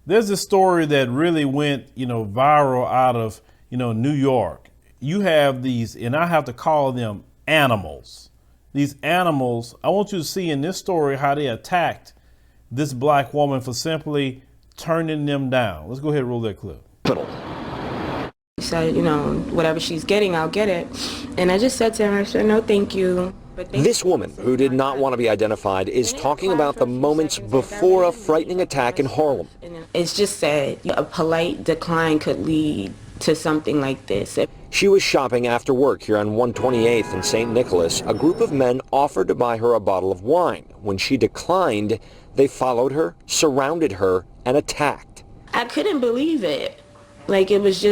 There's a story that really went, viral out of, New York. You have these, and I have to call them animals. These animals, I want you to see in this story how they attacked this black woman for simply turning them down. Let's go ahead and roll that clip. She said, whatever she's getting, I'll get it. And I just said to her, I said, no, thank you. This woman, who did not want to be identified, is talking about the moments before a frightening attack in Harlem. It's just said a polite decline could lead to something like this. She was shopping after work here on 128th in St. Nicholas. A group of men offered to buy her a bottle of wine. When she declined, they followed her, surrounded her, and attacked. I couldn't believe it. Like, it was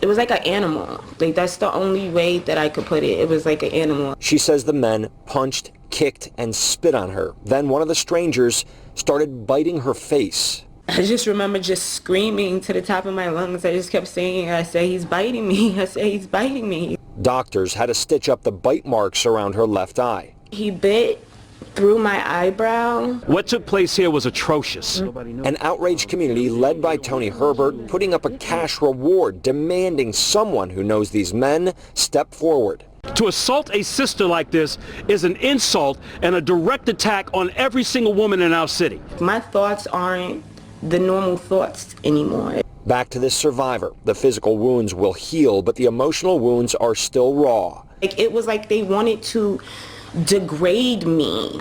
like an animal. Like, that's the only way that I could put it. It was like an animal. She says the men punched, kicked, and spit on her. Then one of the strangers started biting her face. I just remember just screaming to the top of my lungs. I just kept saying, I say, he's biting me. I say, he's biting me. Doctors had to stitch up the bite marks around her left eye. He bit through my eyebrow. What took place here was atrocious. An outraged community led by Tony Herbert putting up a cash reward, demanding someone who knows these men step forward. To assault a sister like this is an insult and a direct attack on every single woman in our city. My thoughts aren't the normal thoughts anymore. Back to this survivor. The physical wounds will heal, but the emotional wounds are still raw. It was like they wanted to degrade me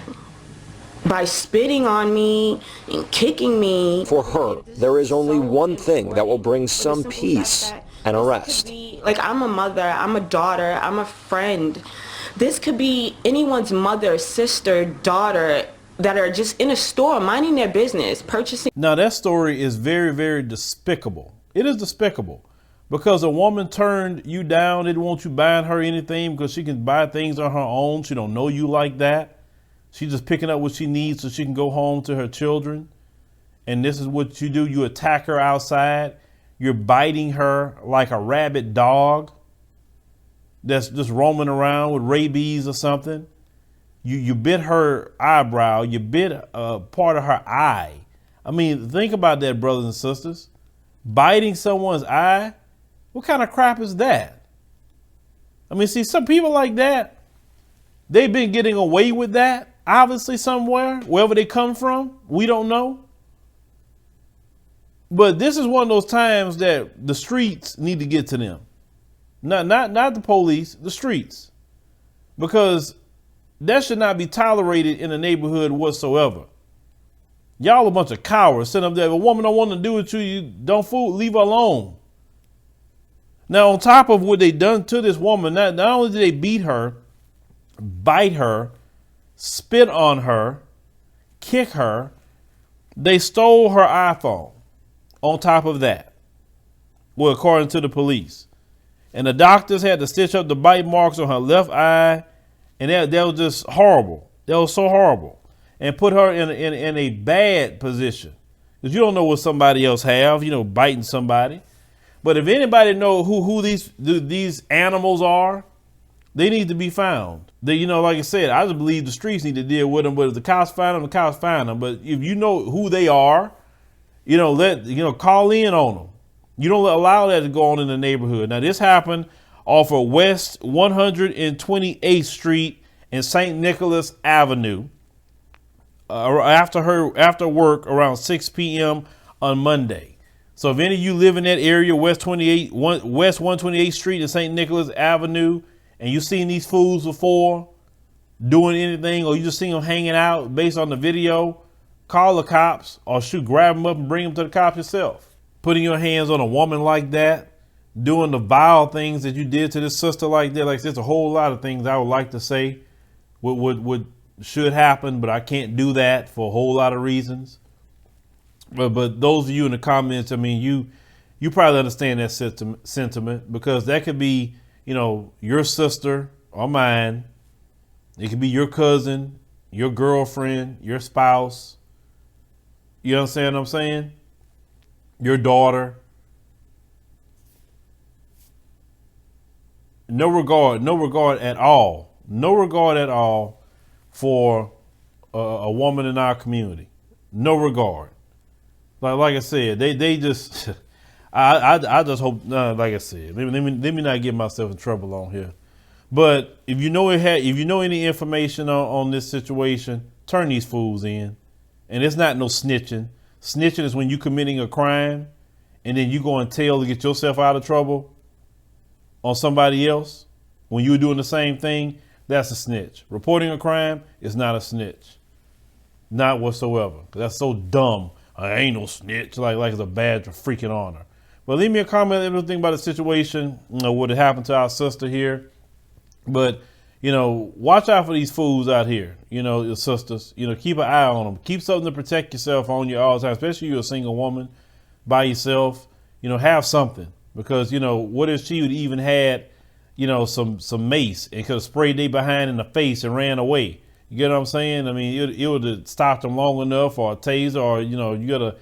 by spitting on me and kicking me. For her, there is only one thing that will bring some peace and a rest. Like, I'm a mother, I'm a daughter, I'm a friend. This could be anyone's mother, sister, daughter that are just in a store minding their business, purchasing. Now, that story is very, very despicable. It is despicable. Because a woman turned you down, didn't want you buying her anything because she can buy things on her own. She don't know you like that. She's just picking up what she needs so she can go home to her children. And this is what you do. You attack her outside. You're biting her like a rabid dog that's just roaming around with rabies or something. You bit her eyebrow. You bit a part of her eye. I mean, think about that, brothers and sisters. Biting someone's eye. What kind of crap is that? I mean, see, some people like that, they've been getting away with that, obviously somewhere, wherever they come from, we don't know. But this is one of those times that the streets need to get to them. Not the police, the streets. Because that should not be tolerated in a neighborhood whatsoever. Y'all a bunch of cowards sitting up there. If a woman don't want to do it to you, don't fool, leave her alone. Now, on top of what they done to this woman, not only did they beat her, bite her, spit on her, kick her, they stole her iPhone on top of that. Well, according to the police. And the doctors had to stitch up the bite marks on her left eye. And that was just horrible. That was so horrible. And put her in a bad position. Because you don't know what somebody else have, biting somebody. But if anybody know who these animals are, they need to be found. They, like I said, I just believe the streets need to deal with them. But if the cops find them, the cops find them. But if you know who they are, call in on them. You don't allow that to go on in the neighborhood. Now, this happened off of West 128th Street and St. Nicholas Avenue after work around 6 p.m. on Monday. So if any of you live in that area, West 128th Street and St. Nicholas Avenue, and you've seen these fools before doing anything, or you just seen them hanging out based on the video, call the cops or grab them up and bring them to the cops yourself. Putting your hands on a woman like that, doing the vile things that you did to this sister like that. Like, there's a whole lot of things I would like to say what should happen, but I can't do that for a whole lot of reasons. But those of you in the comments, I mean, you probably understand that sentiment, because that could be, your sister or mine. It could be your cousin, your girlfriend, your spouse. You understand what I'm saying? Your daughter. No regard at all. No regard at all for a woman in our community. No regard. Like I said, they just, I just hope, like I said, let me not get myself in trouble on here. But if you know any information on this situation, turn these fools in. And it's not no snitching. Snitching is when you committing a crime and then you go and tell to get yourself out of trouble on somebody else. When you're doing the same thing, that's a snitch. Reporting a crime is not a snitch. Not whatsoever. That's so dumb. I ain't no snitch. Like it's a badge of freaking honor. But leave me a comment, everything about the situation, what had happened to our sister here. But, watch out for these fools out here, your sisters. Keep an eye on them. Keep something to protect yourself on you all the time, especially you're a single woman by yourself. Have something. Because, what if she would even had, some mace and could have sprayed they behind in the face and ran away? You get what I'm saying? I mean, it would have stopped them long enough, or a taser, or, you got to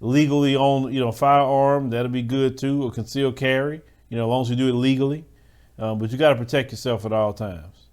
legally own, firearm. That'll be good too, or concealed carry, as long as you do it legally. But you got to protect yourself at all times.